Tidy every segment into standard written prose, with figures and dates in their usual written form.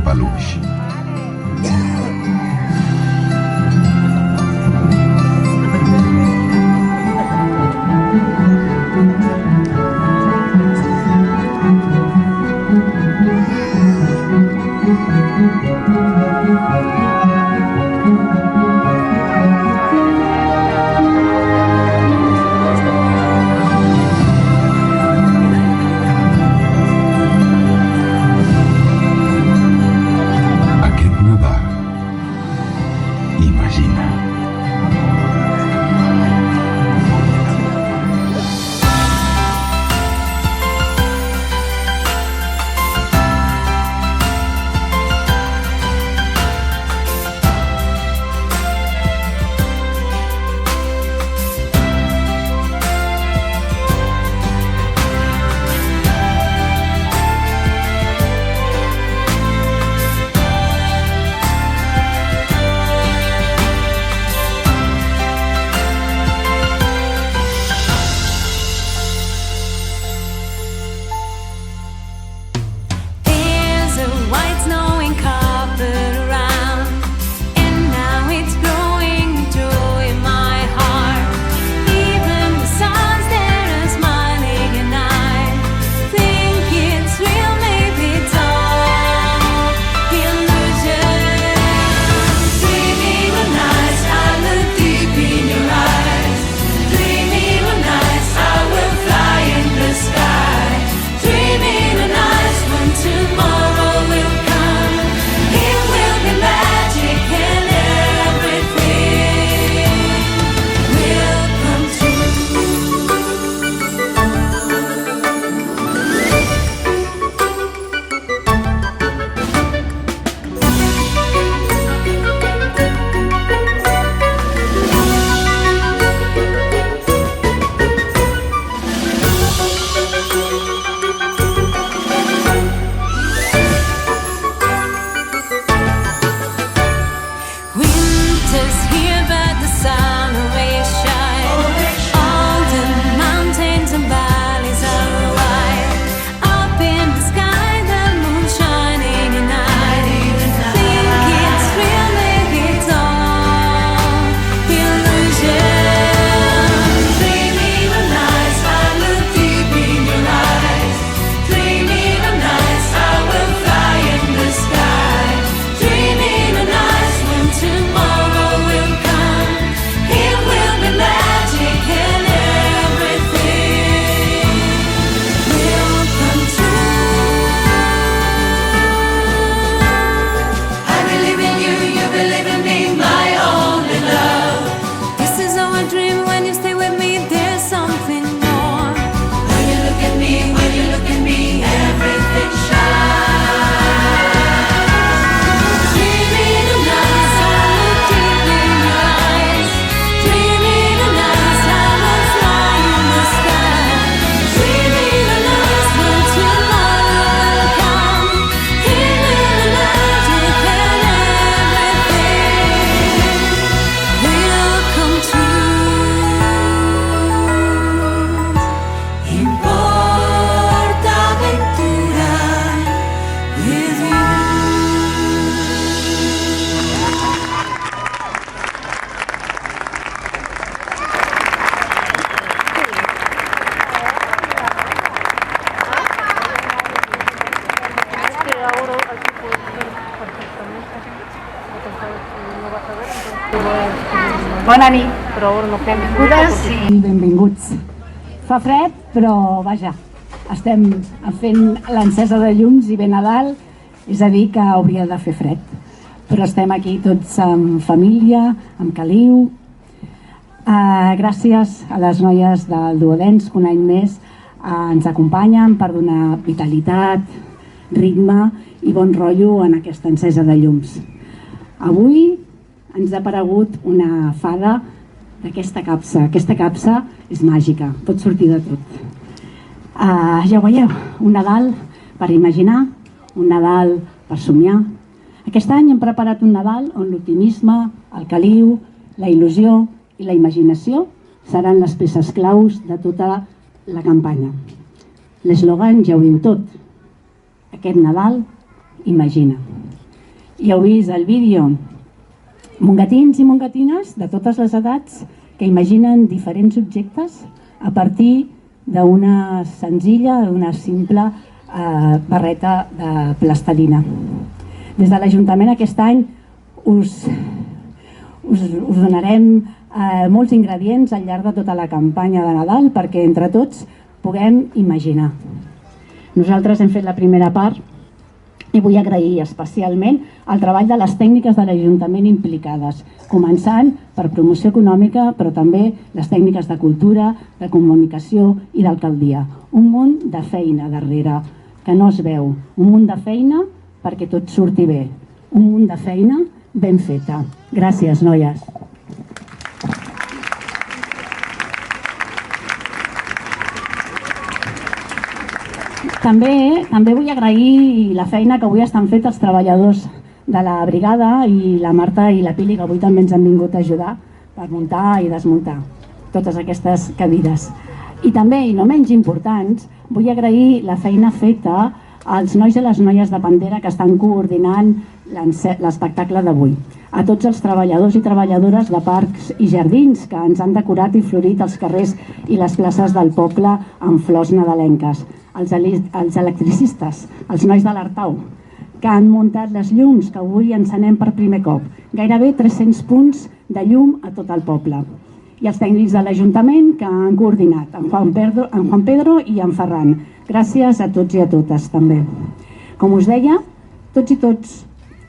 peluix. Aquest Nadal, imagina. There's a white snowing carpet around, and now it's growing joy in my heart. Even the sun's there and smiling, and I think it's real, maybe it's all illusion. Dreaming of nights I look deep in your eyes. Dreaming of nights I will fly in the sky. Dreaming of nights when tomorrow will come. It will be magic and everything will come Winter's here, but the sun always shines. All the mountains and valleys are white. Up in the sky, the moon's shining, and I think it's real, maybe it's all illusion. Dreaming of nights I look deep in your eyes. Dreaming of nights I will fly in the sky. Dreaming of nights when tomorrow will come. It will be magic and everything will come true. I believe in you, you believe in me, my only love. This is how I dream when you stay with me, there's something more. When you look at me, when you look at me, everything shines. Dreaming of nights I look deep in your eyes. Dreaming of nights I will fly in the sky. Dreaming of nights when tomorrow will come. It will be magic and everything will come true. Importa aventura with you. Bona nit, benvingudes i benvinguts. Fa fred, però vaja, estem fent l'encesa de llums i ve Nadal, és a dir que hauria de fer fred. Però estem aquí tots en família, amb caliu. Gràcies a les noies del Duodens que un any més ens acompanyen per donar vitalitat, ritme i bon rotllo en aquesta encesa de llums. Avui ens ha aparegut una fada d'aquesta capsa. Aquesta capsa és màgica, pot sortir de tot. Ja ho veieu, un Nadal per imaginar, un Nadal per somiar. Aquest any hem preparat un Nadal on l'optimisme, el caliu, la il·lusió i la imaginació seran les peces claus de tota la campanya. L'eslògan ja ho diu tot. Aquest Nadal, imagina. i heu vist el vídeo. Mongatins i mongatines de totes les edats que imaginen diferents objectes a partir d'una senzilla, d'una simple barreta de plastelina. Des de l'Ajuntament aquest any us donarem molts ingredients al llarg de tota la campanya de Nadal perquè entre tots puguem imaginar. Nosaltres hem fet la primera part i vull agrair especialment el treball de les tècniques de l'Ajuntament implicades, començant per promoció econòmica, però també les tècniques de cultura, de comunicació i d'alcaldia. Un munt de feina darrere, que no es veu. Un munt de feina perquè tot surti bé. Un munt de feina ben feta. Gràcies, noies. També vull agrair la feina que avui estan fet els treballadors de la brigada i la Marta i la Pili, que avui també ens han vingut a ajudar per muntar i desmuntar totes aquestes cadires. I també, i no menys importants, vull agrair la feina feta als nois i les noies de Pantera que estan coordinant l'espectacle d'avui. A tots els treballadors i treballadores de parcs i jardins que ens han decorat i florit els carrers i les places del poble amb flors nadalenques. Els electricistes, els nois de l'Artau, que han muntat les llums que avui encenem per primer cop. Gairebé 300 punts de llum a tot el poble. I els tècnics de l'Ajuntament que han coordinat, en Juan Pedro i en Ferran. Gràcies a tots i a totes també. Com us deia, tots i tots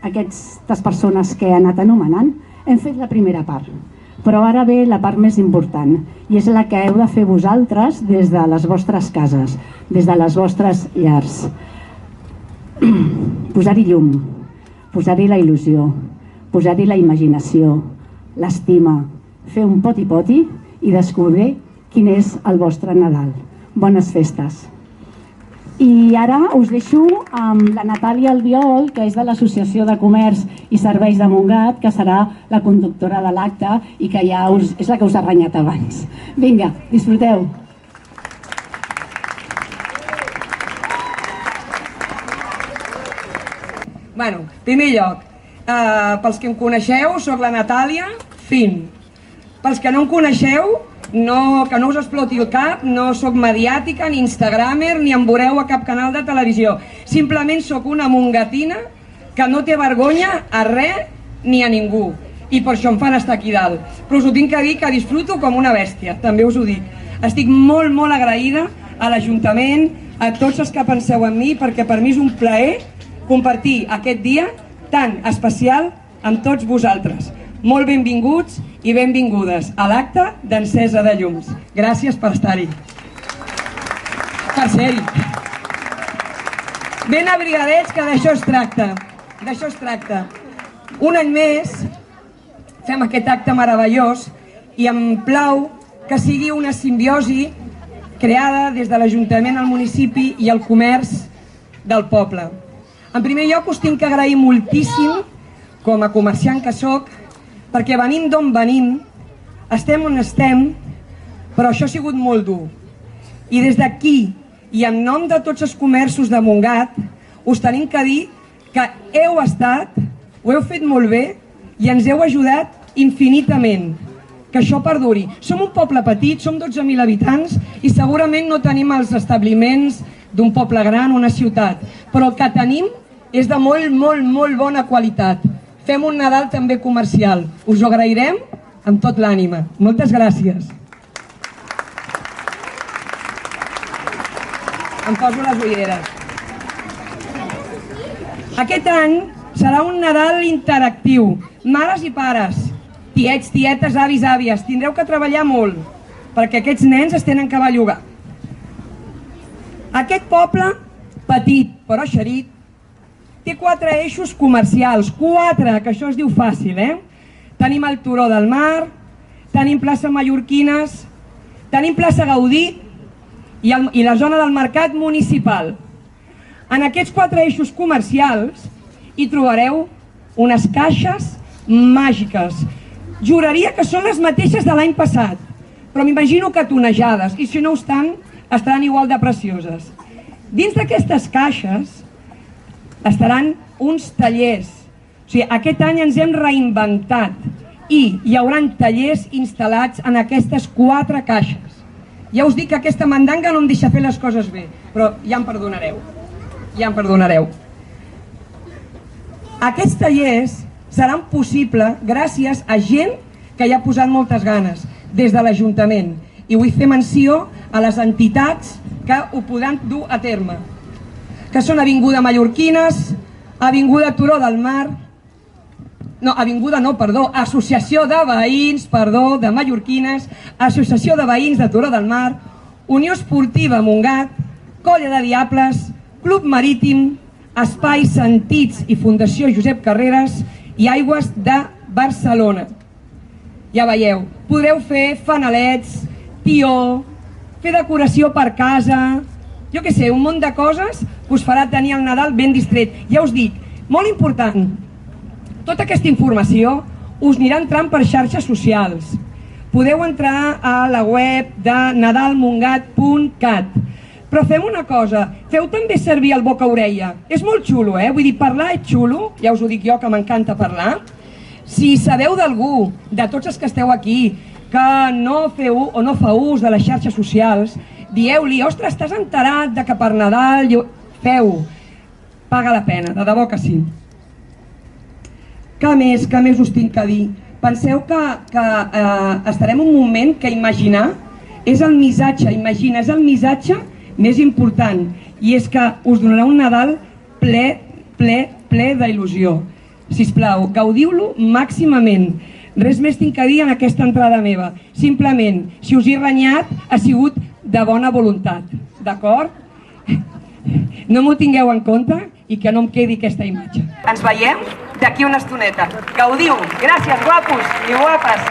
aquestes persones que he anat anomenant hem fet la primera part. Però ara ve la part més important i és la que heu de fer vosaltres des de les vostres cases, des de les vostres llars. Posar-hi llum, posar-hi la il·lusió, posar-hi la imaginació, l'estima, fer un poti-poti i descobrir quin és el vostre Nadal. Bones festes! I ara us deixo amb la Natàlia Albiol, que és de l'Associació de Comerç i Serveis de Montgat, que serà la conductora de l'acte i que ja és la que us ha renyat abans. Vinga, disfruteu! Bueno, en primer lloc, pels que em coneixeu, sóc la Natàlia Fin. Pels que no em coneixeu, que no us exploti el cap, no sóc mediàtica, ni instagramer, ni em veureu a cap canal de televisió. Simplement sóc una mongatina que no té vergonya a res ni a ningú. I per això em fan estar aquí dalt. Però us ho tinc que dir que disfruto com una bèstia, també us ho dic. Estic molt, molt agraïda a l'Ajuntament, a tots els que penseu en mi, perquè per mi és un plaer compartir aquest dia tan especial amb tots vosaltres. Molt benvinguts i benvingudes a l'acte d'encesa de llums. Gràcies per estar-hi. Per ser-hi. Ben abrigadets, que d'això es tracta. D'això es tracta. Un any més fem aquest acte meravellós i em plau que sigui una simbiosi creada des de l'Ajuntament, el municipi i el comerç del poble. En primer lloc us tinc que agrair moltíssim, com a comerciant que sóc, perquè venim d'on venim, estem on estem, però això ha sigut molt dur. I des d'aquí, i en nom de tots els comerços de Montgat, us tenim que dir que heu estat, ho heu fet molt bé i ens heu ajudat infinitament. Que això perduri. Som un poble petit, som 12.000 habitants i segurament no tenim els establiments d'un poble gran o una ciutat, però el que tenim és de molt, molt, molt bona qualitat. Fem un Nadal també comercial. Us ho agrairem amb tot l'ànima. Moltes gràcies. Em poso les ulleres. Aquest any serà un Nadal interactiu. Mares i pares, tiets, tietes, avis, àvies, tindreu que treballar molt perquè aquests nens es tenen que bellugar. Aquest poble, petit però eixerit, té 4 eixos comercials, 4, que això es diu fàcil, Tenim el Turó del Mar, tenim plaça Mallorquines, tenim plaça Gaudí i la zona del mercat municipal. En aquests 4 eixos comercials hi trobareu unes caixes màgiques. Juraria que són les mateixes de l'any passat, però m'imagino que tonejades, i si no ho estan, estaran igual de precioses. Dins d'aquestes caixes estaran uns tallers O sigui, aquest any ens hem reinventat i hi haurà tallers instal·lats en aquestes 4 caixes. Ja us dic que aquesta mandanga no em deixa fer les coses bé, però ja em perdonareu. Ja em perdonareu. Aquests tallers seran possibles gràcies a gent que hi ha posat moltes ganes, des de l'Ajuntament. I vull fer menció a les entitats que ho podran dur a terme, que són Avinguda Mallorquines, Avinguda Turó del Mar, Associació de Veïns, de Mallorquines, Associació de Veïns de Turó del Mar, Unió Esportiva Montgat, Colla de Diables, Club Marítim, Espais Sentits i Fundació Josep Carreras i Aigües de Barcelona. Ja veieu, podreu fer fanalets, tió, fer decoració per casa, jo què sé, un munt de coses que us farà tenir el Nadal ben distret. Ja us dic, molt important, tota aquesta informació us anirà entrant per xarxes socials. Podeu entrar a la web de nadalmontgat.cat. Però fem una cosa, feu també servir el boca-orella. És molt xulo, Vull dir, parlar és xulo, ja us ho dic jo que m'encanta parlar. Si sabeu d'algú, de tots els que esteu aquí, que no feu o no fa ús de les xarxes socials, dieu-li, ostres, estàs enterat de que per Nadal... Feu, paga la pena, de debò que sí. Què més us tinc a dir? Penseu que estarem un moment que imaginar és el missatge, és el missatge més important, i és que us donarà un Nadal ple d'il·lusió. Sisplau, gaudiu-lo màximament. Res més tinc a dir en aquesta entrada meva. Simplement, si us he renyat, ha sigut de bona voluntat, d'acord? No m'ho tingueu en compte i que no em quedi aquesta imatge. Ens veiem d'aquí una estoneta. Gaudiu! Gràcies, guapos i guapes!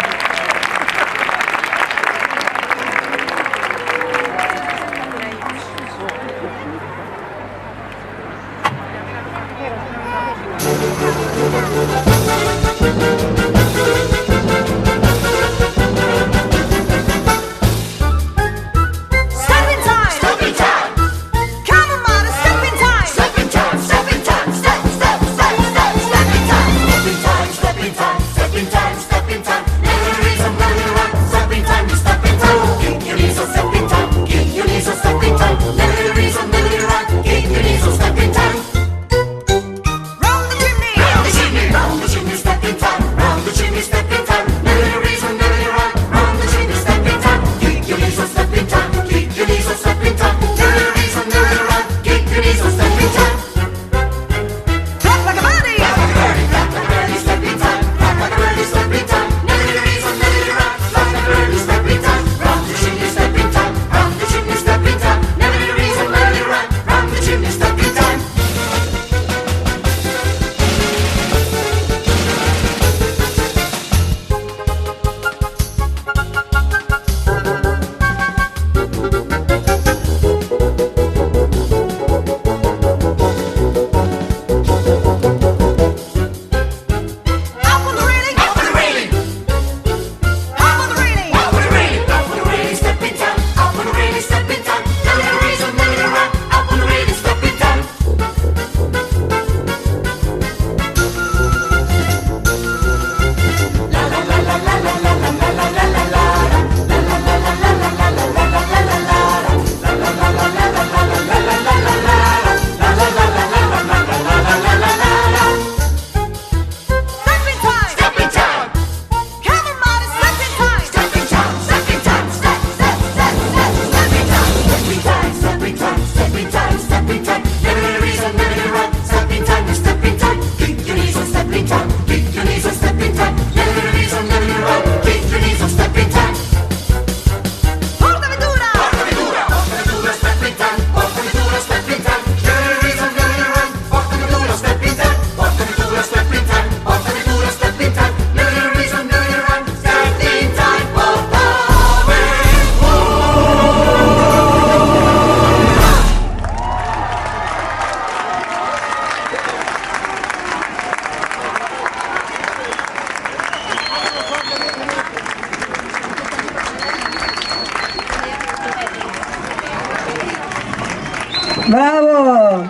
Bravo!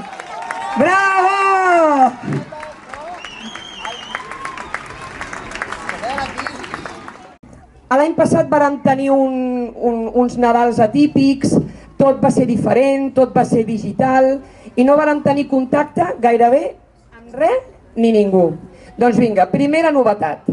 Bravo! L'any passat vàrem tenir uns Nadals atípics, tot va ser diferent, tot va ser digital i no vàrem tenir contacte gairebé amb res ni ningú. Doncs vinga, primera novetat.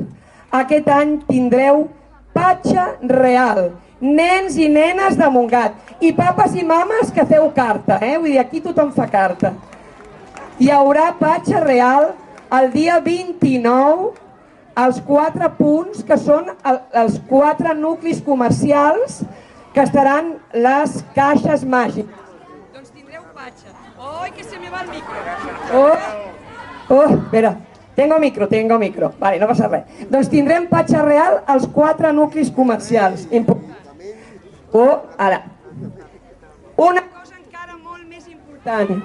Aquest any tindreu patxa real, nens i nenes de Montgat, i papes i mames que feu carta, vull dir, aquí tothom fa carta. Hi haurà patxa real el dia 29 als 4 punts, que són els 4 nuclis comercials que estaran les caixes màgiques. Doncs tindreu patxa. ¡Ay, que se me va el micro! Espera, tengo micro. Vale, no passa res. Doncs tindrem patxa real als 4 nuclis comercials. Ara. Una cosa encara molt més important.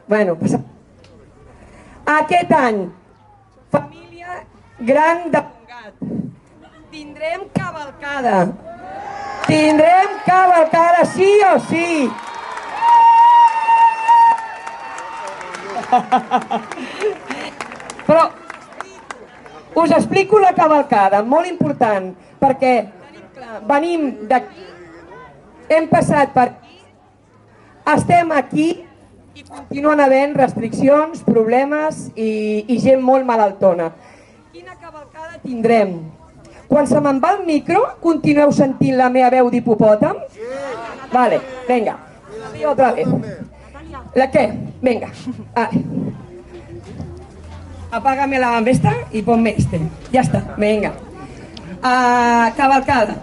Bueno, passa. Aquest any, família gran de Montgat, tindrem cavalcada. Tindrem cavalcada, sí o sí. Però us explico la cavalcada, molt important, perquè venim d'aquí, hem passat per aquí, estem aquí i continuen havent restriccions, problemes i gent molt malaltona. Quina cavalcada tindrem? Quan se me'n va el micro, continueu sentint la meva veu d'hipopòtam? Vale, venga, otra vez. ¿La qué? Venga. Vale. Apágame la esta y ponme este. Ya está, venga. Cavalcada.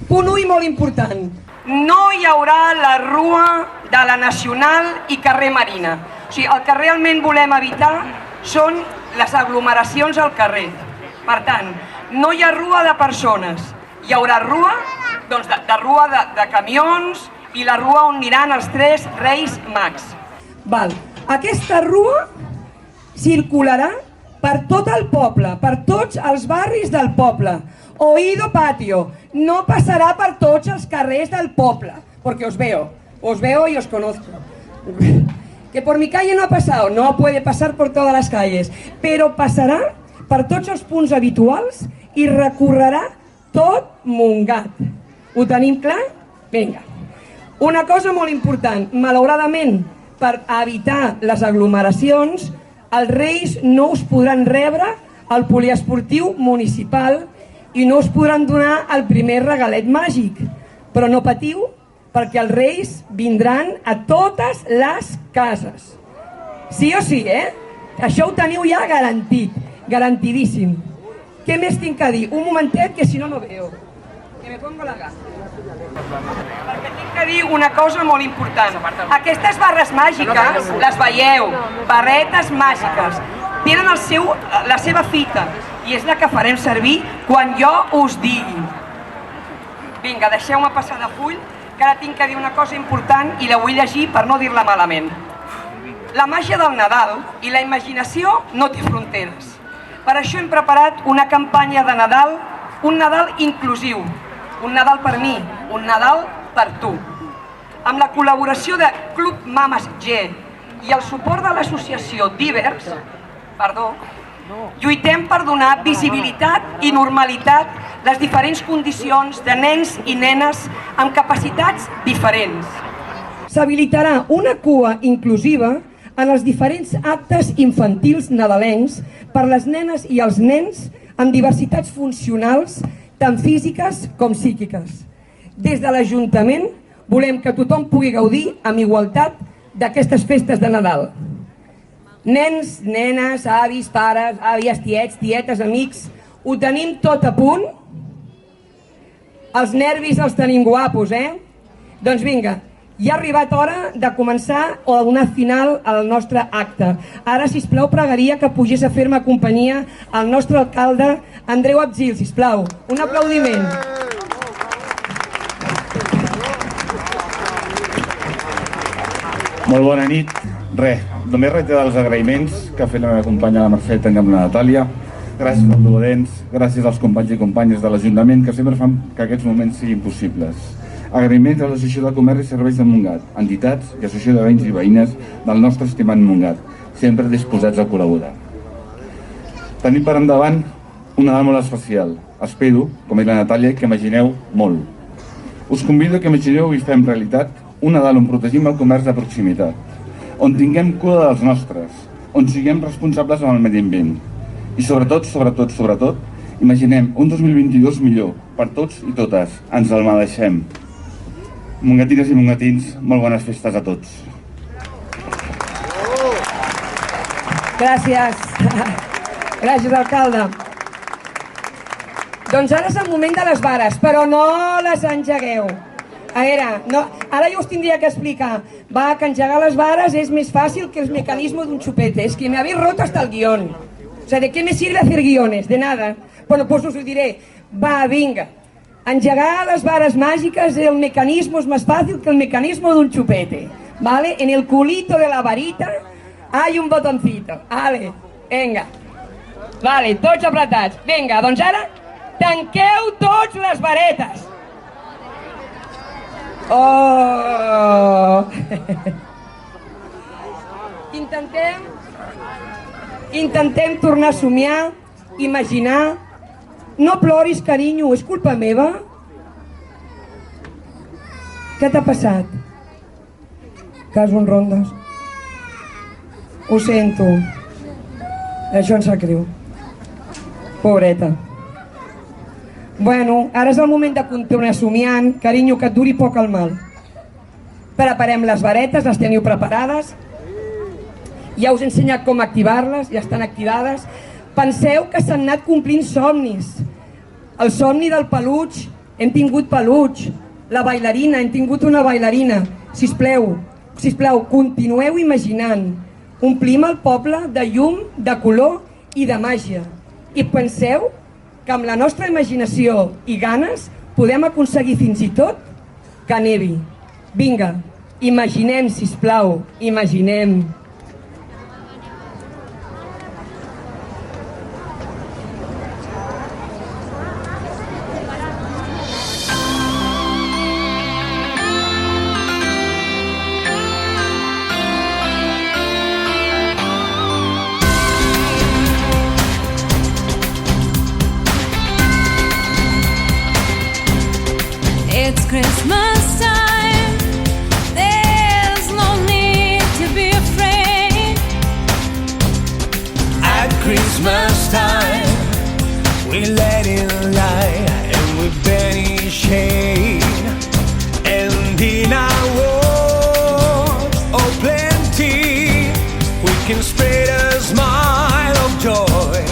Punt 1 i molt important. No hi haurà la rua de la Nacional i carrer Marina. O sigui, el que realment volem evitar són les aglomeracions al carrer. Per tant, no hi ha rua de persones. Hi haurà rua, doncs, de rua de camions i la rua on aniran els 3 Reis Mags. Aquesta rua circularà per tot el poble, per tots els barris del poble. Oído patio, no passarà per tots els carrers del poble, porque os veo y os conozco. Que por mi calle no ha pasado, no puede pasar por todas las calles, però passarà per tots els punts habituals i recorrerà tot Montgat. Ho tenim clar? Vinga. Una cosa molt important, malauradament, per evitar les aglomeracions, els Reis no us podran rebre al poliesportiu municipal i no us podran donar el primer regalet màgic. Però no patiu, perquè els Reis vindran a totes les cases. Sí o sí, Això ho teniu ja garantit, garantidíssim. Què més tinc a dir? Un momentet, que si no, no veo. Que me pongo la gafa. Perquè tinc que dir una cosa molt important. Aquestes barres màgiques, les veieu, barretes màgiques, tenen la seva fita i és la que farem servir quan jo us digui. Vinga, deixeu-me passar de full, que ara tinc que dir una cosa important i la vull llegir per no dir-la malament. La màgia del Nadal i la imaginació no té fronteres. Per això hem preparat una campanya de Nadal, un Nadal inclusiu, un Nadal per mi, un Nadal per tu. Amb la col·laboració de Club Mames G i el suport de l'associació Divers, lluitem per donar visibilitat i normalitat a les diferents condicions de nens i nenes amb capacitats diferents. S'habilitarà una cua inclusiva en els diferents actes infantils nadalencs per les nenes i els nens amb diversitats funcionals, tant físiques com psíquiques. Des de l'Ajuntament volem que tothom pugui gaudir amb igualtat d'aquestes festes de Nadal. Nens, nenes, avis, pares, àvies, tiets, tietes, amics, ho tenim tot a punt? Els nervis els tenim guapos, Doncs vinga, ja ha arribat hora de començar o de donar final al nostre acte. Ara, sisplau, pregaria que pugés a fer-me companyia el nostre alcalde, Andreu Abzil, sisplau. Un aplaudiment. Molt bona nit. Només reiterar els agraïments que ha fet la meva companya la Mercè també amb la Natàlia. Gràcies als Aldovedens, gràcies als companys i companyes de l'Ajuntament que sempre fan que aquests moments siguin possibles. Agraïments a l'Associació de Comerç i Serveis de Montgat, entitats i associació de veïns i veïnes del nostre estimat Montgat, sempre disposats a col·laborar. Tenim per endavant un Nadal molt especial, espero, com és la Natàlia, que imagineu molt. Us convido que imagineu i fem realitat un Nadal on protegim el comerç de proximitat, on tinguem cura dels nostres, on siguem responsables amb el medi ambient. I sobretot, imaginem un 2022 millor per tots i totes. Ens el mereixem. Mongatines i mongatins, molt bones festes a tots. Gràcies. Gràcies, alcalde. Doncs ara és el moment de les vares, però no les engegueu. A veure, no, ara jo us tindria que explicar. Va, que engegar les vares és més fàcil que el mecanismo d'un chupete. Es que me habéis roto hasta el guión. O sea, ¿de qué me sirve hacer guiones? De nada. Bueno, pues us ho diré. Va, vinga. Engegar les vares mágicas, el mecanismo es más fácil que el mecanismo d'un chupete. ¿Vale? En el culito de la varita hay un botoncito. Vale, venga. Vale, tots apretats. Vinga, doncs ara tanqueu tots les varetes. Oh! Intentem tornar a somiar, imaginar. No ploris, carinyo, és culpa meva? Què t'ha passat? Caso en rondes. Ho sento. Això em sap greu. Pobreta. Bueno, ara és el moment de continuar somiant. Carinyo, que et duri poc el mal. Preparem les varetes, les teniu preparades. Ja us he ensenyat com activar-les, ja estan activades. Penseu que s'han anat complint somnis. El somni del peluig, hem tingut peluig. La bailarina, hem tingut una bailarina. Sisplau, continueu imaginant. Omplim el poble de llum, de color i de màgia. I penseu que amb la nostra imaginació i ganes podem aconseguir fins i tot que nevi. Vinga, imaginem, sisplau, imaginem. It's Christmas time. There's no need to be afraid. At Christmas time, we let in light and we banish shade. And in our world of plenty, we can spread a smile of joy.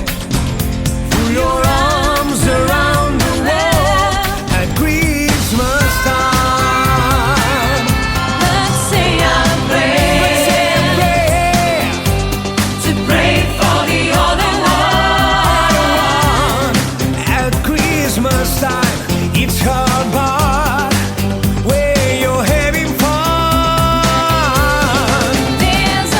Through your arms around the world at Christmas time. Let's say a prayer to pray for the other one. At Christmas time, it's hard part where you're having fun. There's a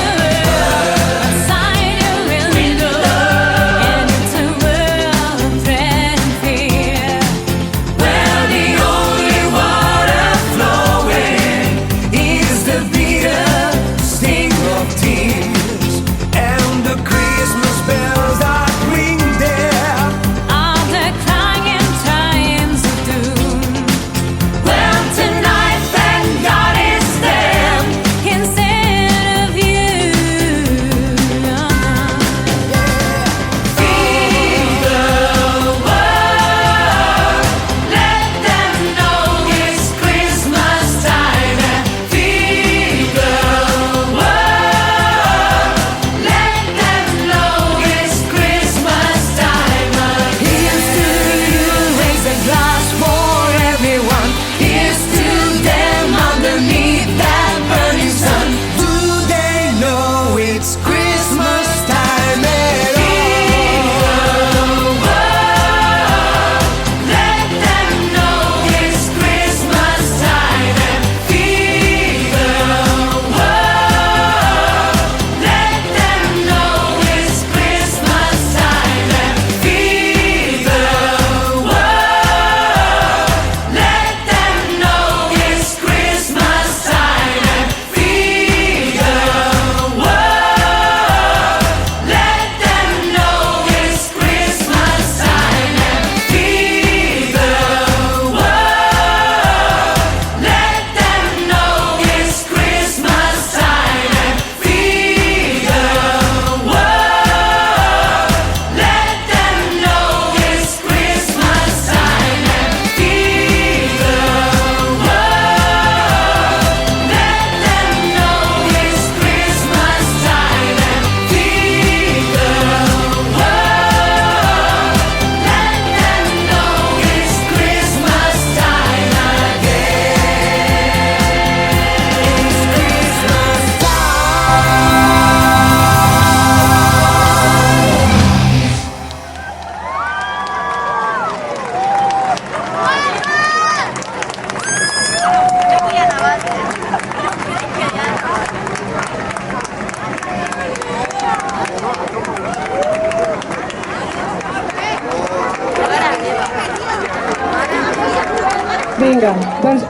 Vinga, doncs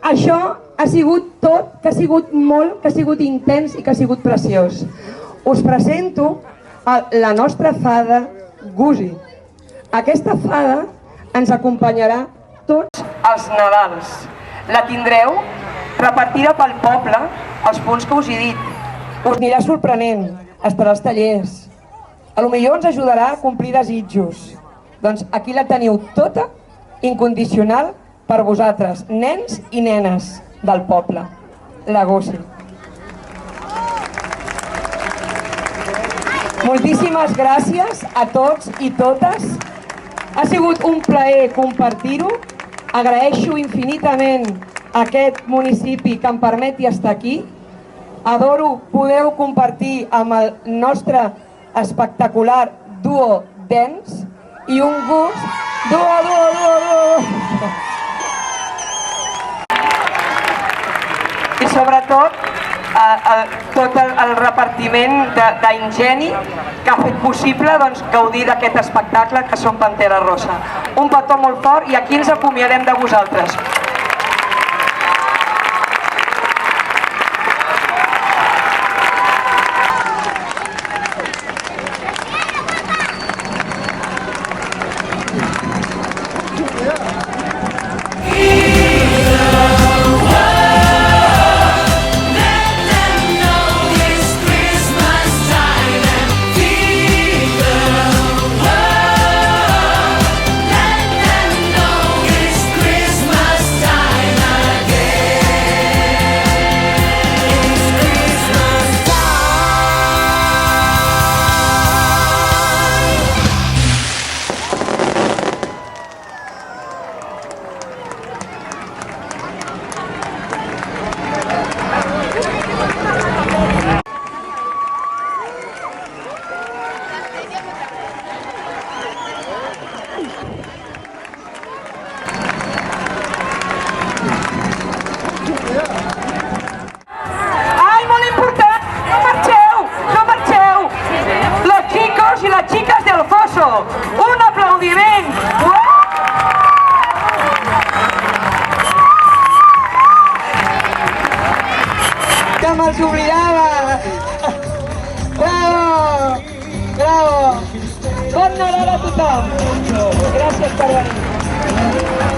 això ha sigut tot, que ha sigut molt, que ha sigut intens i que ha sigut preciós. Us presento la nostra fada Gusi. Aquesta fada ens acompanyarà tots els Nadals. La tindreu repartida pel poble, els punts que us he dit. Us anirà sorprenent, estarà als tallers. A lo millor ens ajudarà a complir desitjos. Doncs aquí la teniu tota, incondicional, per vosaltres, nens i nenes del poble. La Gusi. Moltíssimes gràcies a tots i totes. Ha sigut un plaer compartir-ho. Agraeixo infinitament a aquest municipi que em permeti estar aquí. Adoro poder-ho compartir amb el nostre espectacular duo dance i un gust... Duo! I sobretot tot el repartiment d'Ingeni que ha fet possible gaudir d'aquest espectacle que són Pantera Rosa. Un petó molt fort i aquí ens acomiadem de vosaltres. Un aplaudiment! Que me'ls oblidava! Bravo! Bravo! Bon Nadal a tothom! Gràcies per venir!